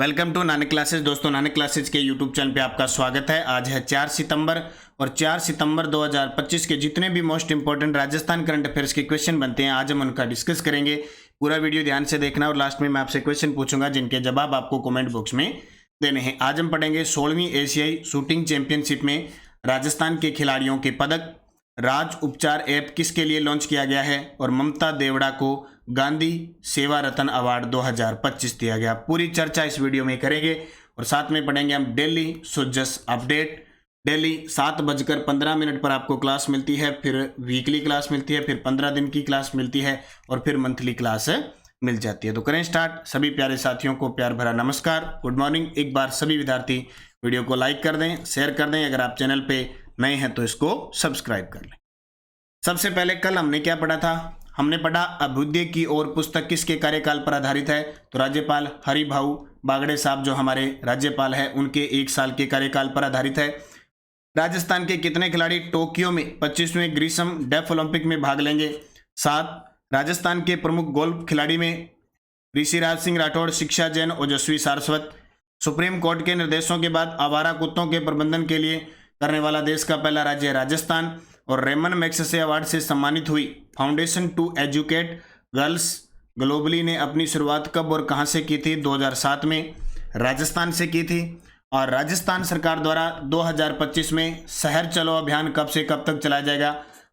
Welcome to Nanak classes. दोस्तों, Nanak classes के YouTube channel पे आपका स्वागत है। आज है 4 सितंबर और 4 सितंबर 2025 के जितने भी most important Rajasthan current affairs के क्वेश्चन बनते हैं आज हम उनका डिस्कस करेंगे। पूरा वीडियो ध्यान से देखना और लास्ट में मैं आपसे क्वेश्चन पूछूंगा जिनके जवाब आपको कमेंट बॉक्स में देने हैं। आज हम पढ़ेंगे 16वीं एशियाई शूटिंग चैंपियनशिप में राजस्थान के खिलाड़ियों के पदक, राज उपचार ऐप किसके लिए लॉन्च किया गया है और ममता देवड़ा को गांधी सेवा रत्न अवार्ड 2025 दिया गया। पूरी चर्चा इस वीडियो में करेंगे और साथ में पढ़ेंगे हम डेली सुजस अपडेट। डेली 7:15 पर आपको क्लास मिलती है, फिर वीकली क्लास मिलती है, फिर 15 दिन की क्लास मिलती है और फिर मंथली क्लास मिल जाती है। तो करें स्टार्ट। सभी प्यारे साथियों को प्यार भरा नमस्कार, गुड मॉर्निंग। एक बार सभी विद्यार्थी वीडियो को लाइक कर दें, शेयर कर दें। अगर आप चैनल पे नए हैं तो इसको सब्सक्राइब कर लें। सबसे पहले कल हमने क्या पढ़ा था? हमने पढ़ा अभ्युदय की ओर पुस्तक किसके कार्यकाल पर आधारित है? तो राज्यपाल हरिभाऊ बागड़े साहब जो हमारे राज्यपाल हैं उनके 1 साल के कार्यकाल पर आधारित है। राजस्थान के कितने खिलाड़ी टोक्यो में 25वें ग्रीष्म डेफ ओलंपिक में भाग लेंगे? 7। राजस्थान के प्रमुख गोल्फ खिलाड़ी में ऋषिराज सिंह राठौड़, शिक्षा जैन, ओजस्वी सारस्वत। सुप्रीम कोर्ट के निर्देशों के बाद आवारा कुत्तों के प्रबंधन के लिए करने वाला देश का पहला राज्य है राजस्थान। और रेमन मैग्सेसे अवार्ड से सम्मानित हुई foundation to educate girls globally ने अपनी शुरुआत कब और कहां से की थी? 2007 में राजस्थान से की थी। और राजस्थान सरकार द्वारा 2025 में शहर चलो अभियान कब से कब तक चलाया जाएगा?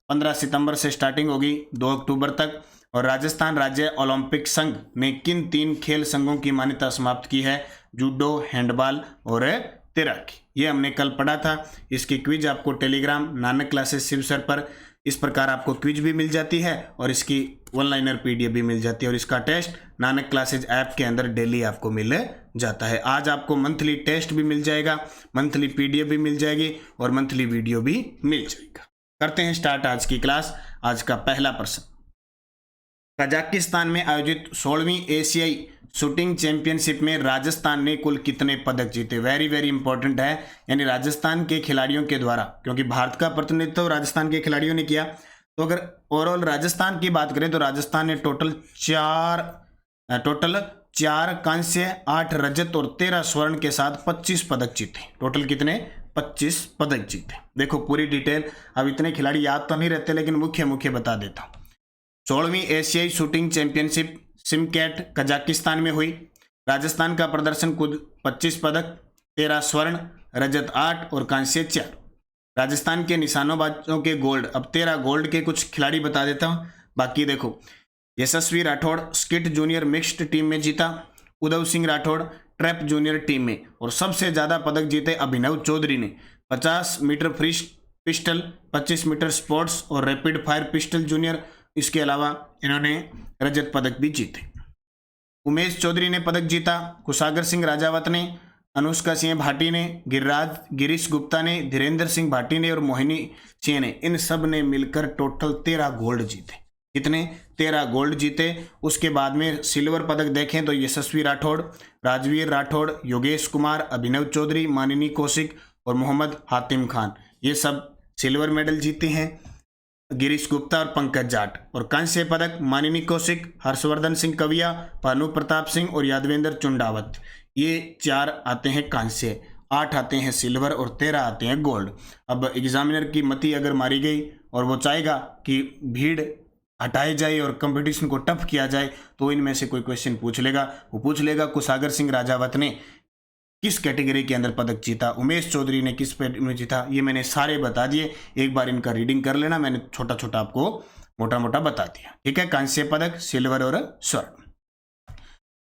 15 सितंबर से स्टार्टिंग होगी 2 अक्टूबर तक। और राजस्थान राज्य ओलंपिक संघ ने किन 3 खेल संघों की मान्यता समाप्त की है? जूडो, हैंडबॉल और तैराकी। ये हमने कल पढ़ा था। इसकी क्विज आपको Telegram Nanak classes Shiv sir पर इस प्रकार आपको क्विज भी मिल जाती है और इसकी ऑनलाइनर पीडीएफ भी मिल जाती है और इसका टेस्ट नानक क्लासेस ऐप के अंदर डेली आपको मिल जाता है। आज आपको मंथली टेस्ट भी मिल जाएगा, मंथली पीडीएफ भी मिल जाएगी और मंथली वीडियो भी मिल जाएगा। करते हैं स्टार्ट आज की क्लास। आज का पहला प्रश्न, कजाकिस्तान में आयोजित 16वीं एशियाई शूटिंग चैंपियनशिप में राजस्थान ने कुल कितने पदक जीते? वेरी इंपॉर्टेंट है। यानी राजस्थान के खिलाड़ियों के द्वारा, क्योंकि भारत का प्रतिनिधित्व राजस्थान के खिलाड़ियों ने किया, तो अगर ओवरऑल राजस्थान की बात करें तो राजस्थान ने टोटल 4 कांस्य, 8 रजत और 13 स्वर्ण के साथ 25 पदक जीते। टोटल कितने? 25 पदक जीते। देखो पूरी डिटेल, अब इतने खिलाड़ी याद तो नहीं रहते लेकिन मुख्य बता देता हूं। 16वीं एशियाई शूटिंग चैंपियनशिप सिमकैट कजाकिस्तान में हुई। राजस्थान का प्रदर्शन कुल 25 पदक, 13 स्वर्ण, रजत 8 और कांस्य 4। राजस्थान के निशानोबाजों के गोल्ड, अब 13 गोल्ड के कुछ खिलाड़ी बता देता हूं। बाकी देखो, Yashasvi Rathore skeet junior mixed team में जीता, Uday Singh Rathore trap junior team में। और सबसे ज्यादा पदक जीते अभिनव चौधरी ने 50 metre free pistol, 25 metre sports और रैपिड फायर पिस्टल जूनियर। इसके अलावा इन्होंने रजत पदक भी जीते। उमेश चौधरी ने पदक जीता, कुशागर सिंह राजावत ने, अनुष्का सिंह भाटी ने, गिरीश गुप्ता ने, धीरेन्द्र सिंह भाटी ने और मोहिनी सिंह ने, इन सब ने मिलकर टोटल 13 गोल्ड जीते। कितने? 13 गोल्ड जीते। उसके बाद में सिल्वर पदक देखें तो यशस्वी राठौड़, राजवीर राठौड़, योगेश कुमार, अभिनव चौधरी, मानिनी कौशिक और मोहम्मद हातिम खान, ये सब सिल्वर मेडल जीते हैं। गिरीश गुप्ता और पंकज जाट। और कांस्य पदक मानिनी कौशिक, हर्षवर्धन सिंह कविया, भानु प्रताप सिंह और यादवेंद्र चुंडावत, ये 4 आते हैं कांस्य, 8 आते हैं सिल्वर और 13 आते हैं गोल्ड। अब एग्जामिनर की मति अगर मारी गई और वो चाहेगा कि भीड़ हटाई जाए और कंपटीशन को टफ किया जाए तो इनमें से कोई क्वेश्चन पूछ लेगा। वो पूछ लेगा कुशागर सिंह राजावत ने किस कैटेगरी के अंदर पदक जीता, उमेश चौधरी ने किस में जीता। ये मैंने सारे बता दिए, एक बार इनका रीडिंग कर लेना। मैंने छोटा आपको मोटा बता दिया, ठीक है। कांस्य पदक, सिल्वर और स्वर्ण।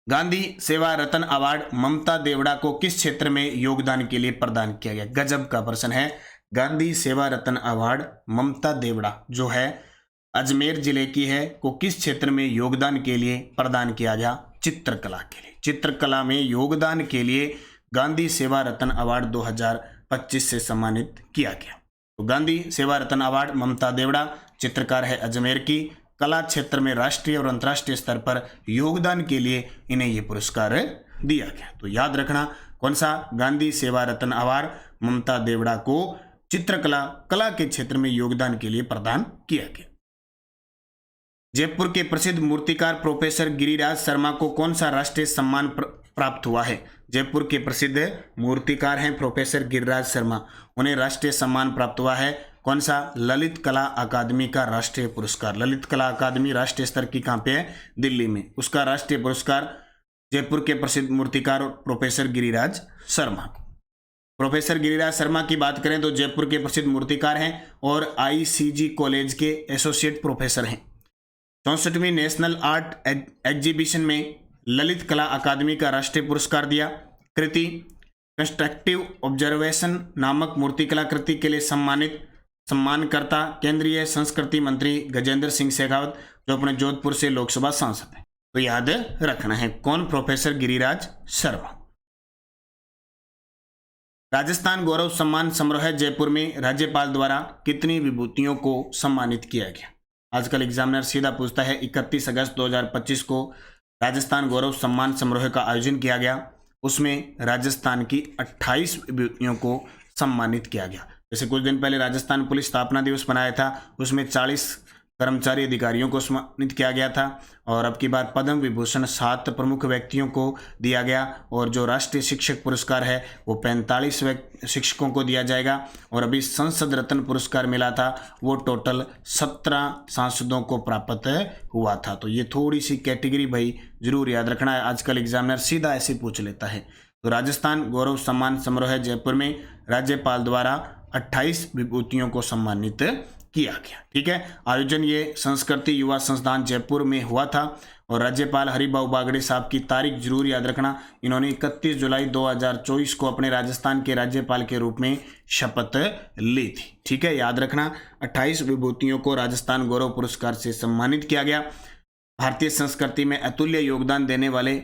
गांधी सेवा रत्न अवार्ड ममता देवड़ा को किस क्षेत्र में योगदान के लिए प्रदान किया गया? गजब का प्रश्न है। गांधी सेवा रत्न अवार्ड ममता देवड़ा जो है अजमेर जिले की है, को किस क्षेत्र में योगदान के लिए प्रदान किया गया? चित्रकला के लिए। चित्रकला में योगदान के लिए गांधी सेवा रत्न अवार्ड 2025 से सम्मानित किया गया। तो गांधी सेवा रत्न अवार्ड ममता देवड़ा, चित्रकार है अजमेर की, कला क्षेत्र में राष्ट्रीय और अंतर्राष्ट्रीय स्तर पर योगदान के लिए इन्हें ये पुरस्कार दिया गया। तो याद रखना कौन सा? गांधी सेवा रत्न अवार्ड ममता देवड़ा को कला के क्षेत्र में योगदान के लिए प्रदान किया गया। जयपुर के प्रसिद्ध मूर्तिकार प्रोफेसर गिरिराज शर्मा को कौन सा राष्ट्रीय सम्मान प्राप्त हुआ है। जयपुर के प्रसिद्ध मूर्तिकार हैं प्रोफेसर गिरिराज शर्मा, उन्हें राष्ट्रीय सम्मान प्राप्त हुआ है। कौन सा? ललित कला अकादमी का राष्ट्रीय पुरस्कार। ललित कला अकादमी राष्ट्रीय स्तर की कहाँ पे है? दिल्ली में। उसका राष्ट्रीय पुरस्कार जयपुर के प्रसिद्ध मूर्तिकार प्रोफेसर गिरिराज शर्मा। प्रोफेसर गिरिराज शर्मा की बात करें तो जयपुर के प्रसिद्ध मूर्तिकार हैं और ICG कॉलेज के एसोसिएट प्रोफेसर हैं। 64वीं नेशनल आर्ट एग्जीबिशन में ललित कला अकादमी का राष्ट्रीय पुरस्कार दिया। कृति कंस्ट्रक्टिव ऑब्जर्वेशन नामक मूर्तिकला कृति के लिए सम्मानकर्ता केंद्रीय संस्कृति मंत्री गजेंद्र सिंह शेखावत, जो अपने जोधपुर से लोकसभा सांसद हैं। तो याद रखना है कौन? प्रोफेसर गिरिराज शर्मा। राजस्थान गौरव सम्मान समारोह जयपुर में राज्यपाल द्वारा कितनी विभूतियों को सम्मानित किया गया? आजकल एग्जामिनर सीधा पूछता है। 31 अगस्त 2025 को राजस्थान गौरव सम्मान समारोह का आयोजन किया गया। उसमें राजस्थान की 28 विभूतियों को सम्मानित किया गया। जैसे कुछ दिन पहले राजस्थान पुलिस स्थापना दिवस मनाया था, उसमें 40 कर्मचारी अधिकारियों को सम्मानित किया गया था। और अब की बार पद्म विभूषण 7 प्रमुख व्यक्तियों को दिया गया और जो राष्ट्रीय शिक्षक पुरस्कार है वो 45 शिक्षकों को दिया जाएगा। और अभी संसद रत्न पुरस्कार मिला था, वो टोटल 17 सांसदों को प्राप्त हुआ था। तो ये थोड़ी सी कैटेगरी भाई जरूर याद रखना है, आजकल एग्जामिनर सीधा ऐसे पूछ लेता है। तो राजस्थान गौरव सम्मान समारोह जयपुर में राज्यपाल द्वारा 28 विभूतियों को सम्मानित किया गया। ठीक है, आयोजन ये संस्कृति युवा संस्थान जयपुर में हुआ था और राज्यपाल हरिभाऊ बागड़े साहब की तारीख जरूर याद रखना। इन्होंने 31 जुलाई 2024 को अपने राजस्थान के राज्यपाल के रूप में शपथ ली थी। ठीक है, याद रखना 28 विभूतियों को राजस्थान गौरव पुरस्कार से सम्मानित किया गया। भारतीय संस्कृति में अतुल्य योगदान देने वाले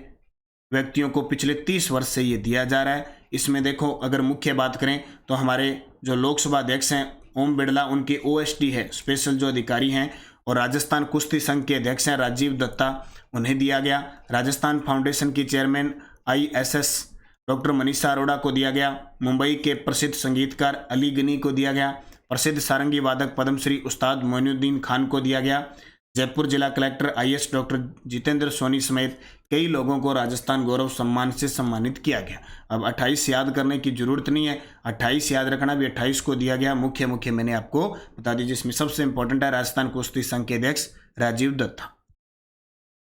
व्यक्तियों को पिछले 30 वर्ष से ये दिया जा रहा है। इसमें देखो, अगर मुख्य बात करें तो हमारे जो लोकसभा अध्यक्ष हैं ओम बिरला, उनके OSD है, स्पेशल जो अधिकारी हैं। और राजस्थान कुश्ती संघ के अध्यक्ष हैं राजीव दत्ता, उन्हें दिया गया। राजस्थान फाउंडेशन की chairman ISS doctor Manisha Arora को दिया गया। मुंबई के प्रसिद्ध संगीतकार अली गनी को दिया गया। प्रसिद्ध सारंगी वादक पद्मश्री उस्ताद मोइनुद्दीन खान को दिया गया। जयपुर जिला collector IAS doctor Jitendra Soni समेत कई लोगों को राजस्थान गौरव सम्मान से सम्मानित किया गया। अब 28 याद करने की जरूरत नहीं है, 28 याद रखना भी 28 को दिया गया। मुख्य मैंने आपको बता दीजिए, इसमें सबसे इंपॉर्टेंट है राजस्थान कुश्ती संघ के अध्यक्ष राजीव दत्ता।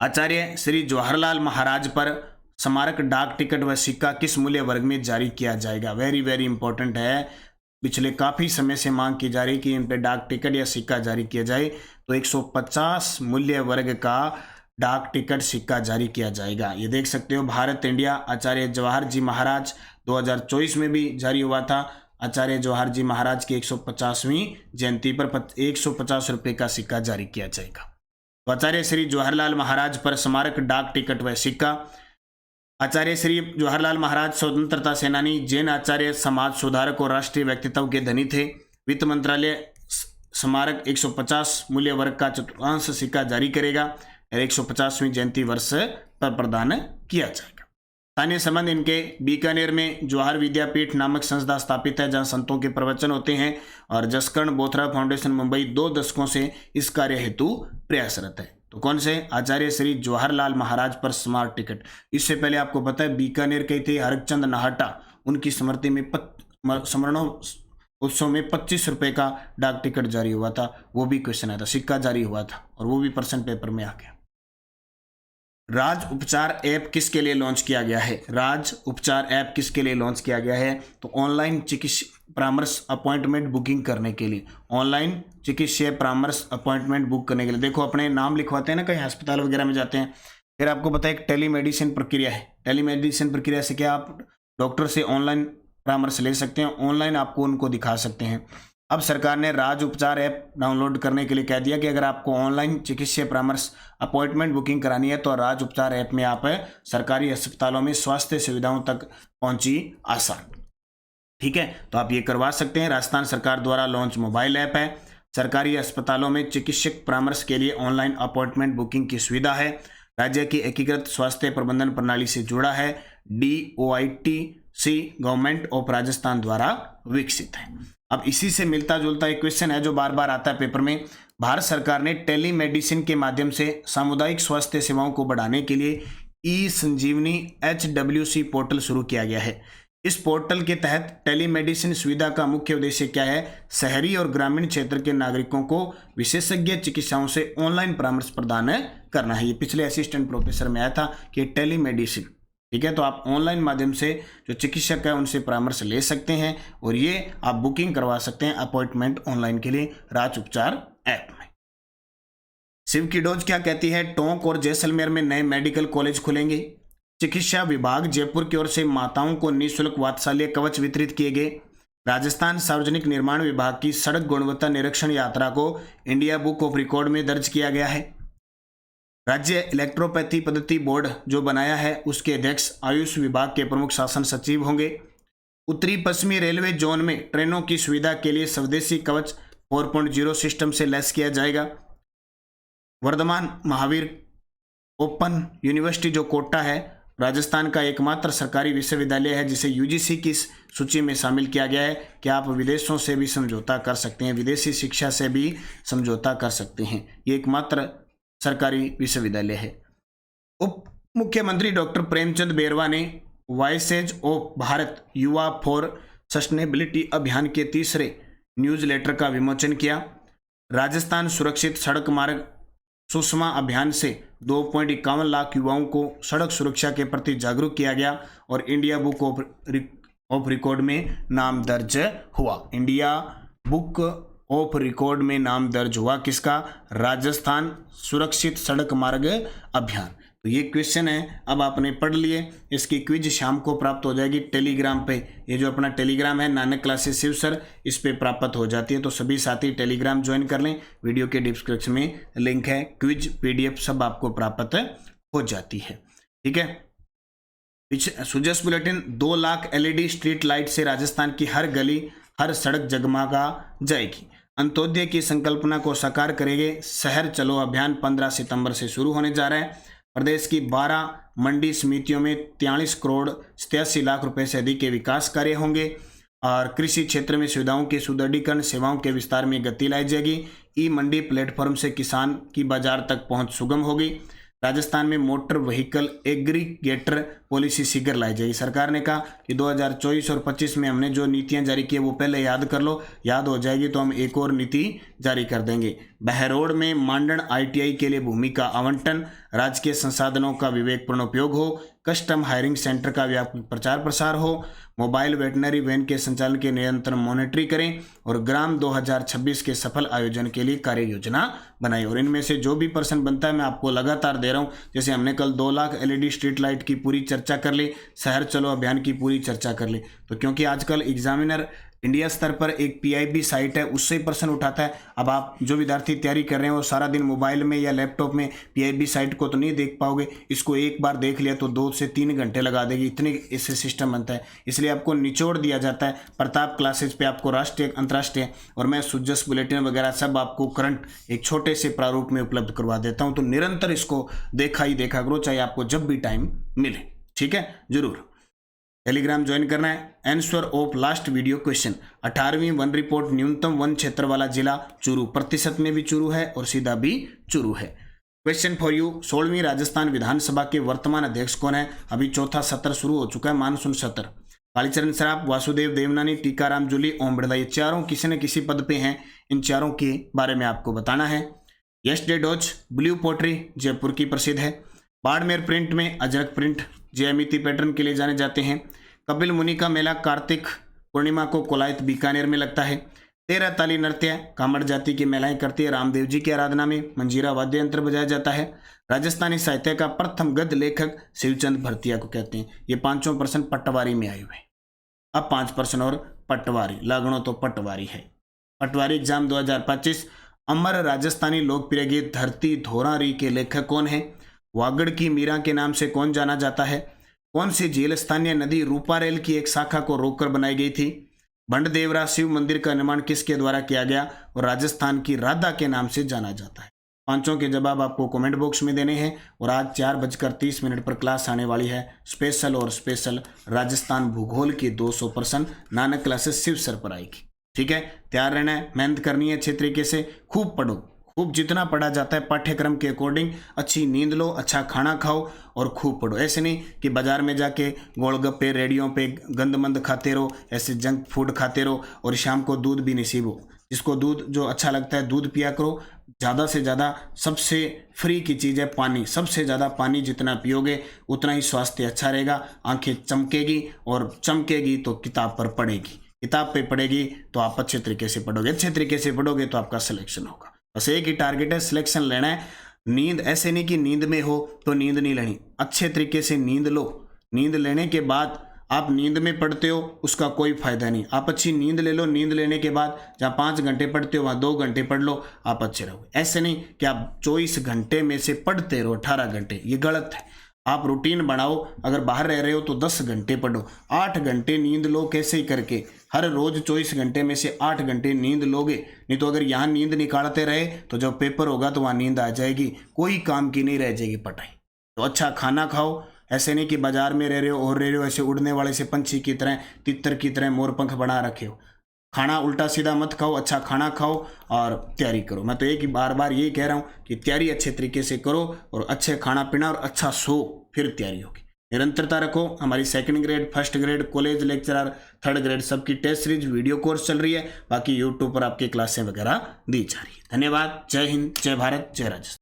आचार्य श्री जवाहरलाल महाराज पर स्मारक डाक टिकट व सिक्का किस मूल्य वर्ग में जारी किया जाएगा? वेरी इंपॉर्टेंट है, पिछले काफी समय से मांग की जा रही कि इन पे डाक टिकट या सिक्का जारी किया जाए। तो 150 मूल्य वर्ग का डाक टिकट सिक्का जारी किया जाएगा। ये देख सकते हो, भारत इंडिया आचार्य जवाहर जी महाराज 2024 में भी जारी हुआ था। आचार्य जवाहर जी महाराज की 150वीं जयंती पर 150 रुपये का सिक्का जारी किया जाएगा। तो आचार्य श्री जवाहरलाल महाराज पर स्मारक डाक टिकट व सिक्का। आचार्य श्री जवाहरलाल महाराज स्वतंत्रता सेनानी, जैन आचार्य, समाज सुधारक और राष्ट्रीय व्यक्तित्व के धनी थे। वित्त मंत्रालय स्मारक 150 मूल्य वर्ग का चतुर्थांश सिक्का जारी करेगा और 150वीं जयंती वर्ष पर प्रदान किया जाएगा। स्थानीय संबंध, इनके बीकानेर में जवाहर विद्यापीठ नामक संस्था स्थापित है जहां संतों के प्रवचन होते हैं। और जसकर्ण बोथरा फाउंडेशन मुंबई 2 दशकों से इस कार्य हेतु प्रयासरत है। तो कौन से? आचार्य श्री जवाहरलाल महाराज पर स्मारक टिकट। इससे पहले आपको पता है बीकानेर के थे हरचंद नाहटा, उनकी स्मृति में स्मरण उत्सव में 25 रुपये का डाक टिकट जारी हुआ था। वो भी क्वेश्चन आया था, सिक्का जारी हुआ था और वो भी प्रश्न पेपर में आ गया। राज उपचार ऐप किसके लिए लॉन्च किया गया है? राज उपचार ऐप किसके लिए लॉन्च किया गया है? तो ऑनलाइन चिकित्सा परामर्श अपॉइंटमेंट बुकिंग करने के लिए, ऑनलाइन चिकित्सीय परामर्श अपॉइंटमेंट बुक करने के लिए। देखो, अपने नाम लिखवाते हैं ना कहीं अस्पताल वगैरह में जाते हैं, फिर आपको पता है एक टेलीमेडिसिन प्रक्रिया है। टेलीमेडिसिन प्रक्रिया से क्या आप डॉक्टर से ऑनलाइन परामर्श ले सकते हैं, ऑनलाइन आपको उनको दिखा सकते हैं। अब सरकार ने राज उपचार ऐप डाउनलोड करने के लिए कह दिया कि अगर आपको ऑनलाइन चिकित्सीय परामर्श अपॉइंटमेंट बुकिंग करानी है तो राज उपचार ऐप में आप सरकारी अस्पतालों में स्वास्थ्य सुविधाओं तक पहुंची आसान। ठीक है, तो आप ये करवा सकते हैं। राजस्थान सरकार द्वारा लॉन्च मोबाइल ऐप है। सरकारी अस्पतालों में चिकित्सक परामर्श के लिए ऑनलाइन अपॉइंटमेंट बुकिंग की सुविधा है। राज्य की एकीकृत स्वास्थ्य प्रबंधन प्रणाली से जुड़ा है। DOITC गवर्नमेंट ऑफ राजस्थान द्वारा विकसित है। अब इसी से मिलता जुलता एक क्वेश्चन है जो बार बार आता है पेपर में। भारत सरकार ने टेलीमेडिसिन के माध्यम से सामुदायिक स्वास्थ्य सेवाओं को बढ़ाने के लिए ई संजीवनी HWC पोर्टल शुरू किया गया है। इस पोर्टल के तहत टेलीमेडिसिन सुविधा का मुख्य उद्देश्य क्या है? शहरी और ग्रामीण क्षेत्र के नागरिकों को विशेषज्ञ चिकित्साओं से ऑनलाइन परामर्श प्रदान करना है। ये पिछले असिस्टेंट प्रोफेसर में आया था कि टेलीमेडिसिन, ठीक है। तो आप ऑनलाइन माध्यम से जो चिकित्सक है उनसे परामर्श ले सकते हैं और ये आप बुकिंग करवा सकते हैं अपॉइंटमेंट ऑनलाइन के लिए राज उपचार ऐप में। शिव की डोज क्या कहती है? टोंक और जैसलमेर में नए मेडिकल कॉलेज खुलेंगे। चिकित्सा विभाग जयपुर की ओर से माताओं को निःशुल्क वात्सल्य कवच वितरित किए गए। राजस्थान सार्वजनिक निर्माण विभाग की सड़क गुणवत्ता निरीक्षण यात्रा को इंडिया बुक ऑफ रिकॉर्ड में दर्ज किया गया है। राज्य इलेक्ट्रोपैथी पद्धति बोर्ड जो बनाया है उसके अध्यक्ष आयुष विभाग के प्रमुख शासन सचिव होंगे। उत्तरी पश्चिमी रेलवे जोन में ट्रेनों की सुविधा के लिए स्वदेशी कवच 4.0 सिस्टम से लैस किया जाएगा। वर्धमान महावीर ओपन यूनिवर्सिटी जो कोटा है राजस्थान का एकमात्र सरकारी विश्वविद्यालय है जिसे यूजीसी की सूची में शामिल किया गया है कि आप विदेशों से भी समझौता कर सकते हैं, विदेशी शिक्षा से भी समझौता कर सकते हैं। ये एकमात्र सरकारी विश्वविद्यालय है। उप मुख्यमंत्री डॉक्टर प्रेमचंद बेरवा ने वॉइसेज ऑफ भारत युवा फॉर सस्टेनेबिलिटी अभियान के तीसरे न्यूज़लेटर का विमोचन किया। राजस्थान सुरक्षित सड़क मार्ग सुषमा अभियान से 2.51 लाख युवाओं को सड़क सुरक्षा के प्रति जागरूक किया गया और इंडिया बुक ऑफ रिकॉर्ड में नाम दर्ज हुआ। इंडिया बुक ऑफ रिकॉर्ड में नाम दर्ज हुआ किसका? राजस्थान सुरक्षित सड़क मार्ग अभियान। तो ये क्वेश्चन है, अब आपने पढ़ लिए। इसकी क्विज शाम को प्राप्त हो जाएगी टेलीग्राम पे। ये जो अपना टेलीग्राम है नानक क्लासेस शिव सर, इस पे प्राप्त हो जाती है। तो सभी साथी टेलीग्राम ज्वाइन कर लें, वीडियो के डिस्क्रिप्शन में लिंक है, क्विज PDF सब आपको प्राप्त हो जाती है, ठीक है। Sujas bulletin 2 lakh LED street light से राजस्थान की हर गली हर सड़क जगमगा जाएगी। अंत्योदय की संकल्पना को साकार करेंगे शहर चलो अभियान 15 सितंबर से शुरू होने जा रहा है। प्रदेश की 12 मंडी समितियों में 43 करोड़ 87 लाख रुपए से अधिक के विकास कार्य होंगे और कृषि क्षेत्र में सुविधाओं के सुदृढ़ीकरण, सेवाओं के विस्तार में गति लाई जाएगी। ई मंडी प्लेटफॉर्म से किसान की बाजार तक पहुंच सुगम होगी। राजस्थान में मोटर व्हीकल एग्रीगेटर पॉलिसी शीघ्र लाई जाएगी। सरकार ने कहा कि 2024 और 25 में हमने जो नीतियां जारी की है वो पहले याद कर लो, याद हो जाएगी तो हम एक और नीति जारी कर देंगे। बहरोड में मांडन ITI के लिए भूमि का आवंटन, राजकीय संसाधनों का विवेकपूर्ण उपयोग हो, कस्टम हायरिंग सेंटर का व्यापक प्रचार प्रसार हो, मोबाइल वेटनरी वैन के संचालन के निरंतर मॉनिटरिंग करें और ग्राम 2026 के सफल आयोजन के लिए कार्य योजना बनाई। और इनमें से जो भी पर्सन बनता है मैं आपको लगातार दे रहा हूं। जैसे हमने कल 2 लाख LED स्ट्रीट लाइट की पूरी चर्चा कर ली, शहर चलो अभियान की पूरी चर्चा कर ली। तो क्योंकि आजकल एग्जामिनर इंडिया स्तर पर एक PIB साइट है उससे प्रश्न उठाता है। अब आप जो विद्यार्थी तैयारी कर रहे हैं वो सारा दिन मोबाइल में या लैपटॉप में PIB साइट को तो नहीं देख पाओगे। इसको एक बार देख लिया तो 2 से 3 घंटे लगा देगी, इतने इससे सिस्टम बनता है। इसलिए आपको निचोड़ दिया जाता है। प्रताप क्लासेज पे आपको राष्ट्रीय, अंतर्राष्ट्रीय और मैं सुजस बुलेटिन वगैरह सब आपको करंट एक छोटे से प्रारूप में उपलब्ध करवा देता हूँ। तो निरंतर इसको देखा ही देखा करो, चाहे आपको जब भी टाइम मिले, ठीक है। जरूर टेलीग्राम ज्वाइन करना है। Answer of last video question, 18वीं वन रिपोर्ट न्यूनतम वन क्षेत्र वाला जिला चूरू, प्रतिशत में भी चूरू है और सीधा भी चूरू है। क्वेश्चन फॉर यू, 16वीं राजस्थान विधानसभा के वर्तमान अध्यक्ष कौन है? अभी चौथा सत्र शुरू हो चुका है, मानसून सत्र। कालीचरण सराफ, वासुदेव देवनानी, टीकाराम जूली, ओम बिड़ला, ये चारों किसी न किसी पद पे हैं। इन चारों के बारे में आपको बताना है। यस्टरडे डॉज ब्लू पोट्री जयपुर की प्रसिद्ध है। बाड़मेर प्रिंट में अजरक प्रिंट ज्यामिति पैटर्न के लिए जाने जाते हैं। कपिल मुनि का मेला कार्तिक पूर्णिमा को कोलायत बीकानेर में लगता है। 13 ताली नृत्य कामड़ जाति की महिलाएं करती है। रामदेव जी की आराधना में मंजीरा वाद्य यंत्र बजाया जाता है। राजस्थानी साहित्य का प्रथम गद्य लेखक शिवचंद भरतिया को कहते हैं। ये 5 प्रश्न पटवारी में आए हुए। अब 5 प्रश्न और पटवारी, लागणो तो पटवारी है। पटवारी एग्जाम 2025। अमर राजस्थानी लोकप्रिय गीत धरती धोरारी के लेखक कौन है? वागड़ की मीरा के नाम से कौन जाना जाता है? कौन सी झील स्थानीय नदी रूपारेल की एक शाखा को रोककर बनाई गई थी? बंडदेवरा शिव मंदिर का निर्माण किसके द्वारा किया गया और राजस्थान की राधा के नाम से जाना जाता है? 5 के जवाब आपको कमेंट बॉक्स में देने हैं। और आज 4:30 पर क्लास आने वाली है, स्पेशल और स्पेशल राजस्थान भूगोल की 200 प्रश्न नानक क्लासेस शिव सर पर आएगी, ठीक है। तैयार रहना है, मेहनत करनी है अच्छे तरीके से, खूब पढ़ो, खूब जितना पढ़ा जाता है पाठ्यक्रम के अकॉर्डिंग, अच्छी नींद लो, अच्छा खाना खाओ और खूब पढ़ो। ऐसे नहीं कि बाजार में जाके गोलगप्पे रेडियों पे गंदमंद खाते रहो, ऐसे जंक फूड खाते रहो और शाम को दूध भी नसीब हो। जिसको दूध जो अच्छा लगता है दूध पिया करो। ज़्यादा से ज़्यादा सबसे फ्री की चीज़ है पानी, सबसे ज़्यादा पानी जितना पियोगे उतना ही स्वास्थ्य अच्छा रहेगा, आंखें चमकेगी और चमकेगी तो किताब पर पढ़ेगी, किताब पे पढ़ेगी तो आप अच्छे तरीके से पढ़ोगे, अच्छे तरीके से पढ़ोगे तो आपका सिलेक्शन होगा। बस एक ही टारगेट है, सिलेक्शन लेना है। नींद ऐसे नहीं कि नींद में हो तो नींद नहीं लेनी, अच्छे तरीके से नींद लो। नींद लेने के बाद आप नींद में पढ़ते हो उसका कोई फायदा नहीं, आप अच्छी नींद ले लो। नींद लेने के बाद जहाँ 5 घंटे पढ़ते हो वहाँ 2 घंटे पढ़ लो, आप अच्छे रहोगे। ऐसे नहीं कि आप 24 घंटे में से पढ़ते रहो 18 घंटे, ये गलत है। आप रूटीन बनाओ, अगर बाहर रह रहे हो तो 10 घंटे पढ़ो, 8 घंटे नींद लो कैसे करके। हर रोज 24 घंटे में से 8 घंटे नींद लोगे, नहीं तो अगर यहाँ नींद निकालते रहे तो जब पेपर होगा तो वहाँ नींद आ जाएगी, कोई काम की नहीं रह जाएगी पढ़ाई। तो अच्छा खाना खाओ, ऐसे नहीं कि बाजार में रह रहे हो और रह रहे हो ऐसे उड़ने वाले से पंछी की तरह, तितर की तरह मोर पंख बना रखे हो। खाना उल्टा सीधा मत खाओ, अच्छा खाना खाओ और तैयारी करो। मैं तो एक ही बार बार यही कह रहा हूँ कि तैयारी अच्छे तरीके से करो और अच्छे खाना पीना और अच्छा सो, फिर तैयारी होगी। निरंतरता रखो। हमारी 2nd grade, 1st grade, college lecturer, 3rd grade सबकी टेस्ट सीरीज वीडियो कोर्स चल रही है। बाकी यूट्यूब पर आपकी क्लासें वगैरह दी जा रही है। धन्यवाद। जय हिंद, जय भारत, जय राजस्थान।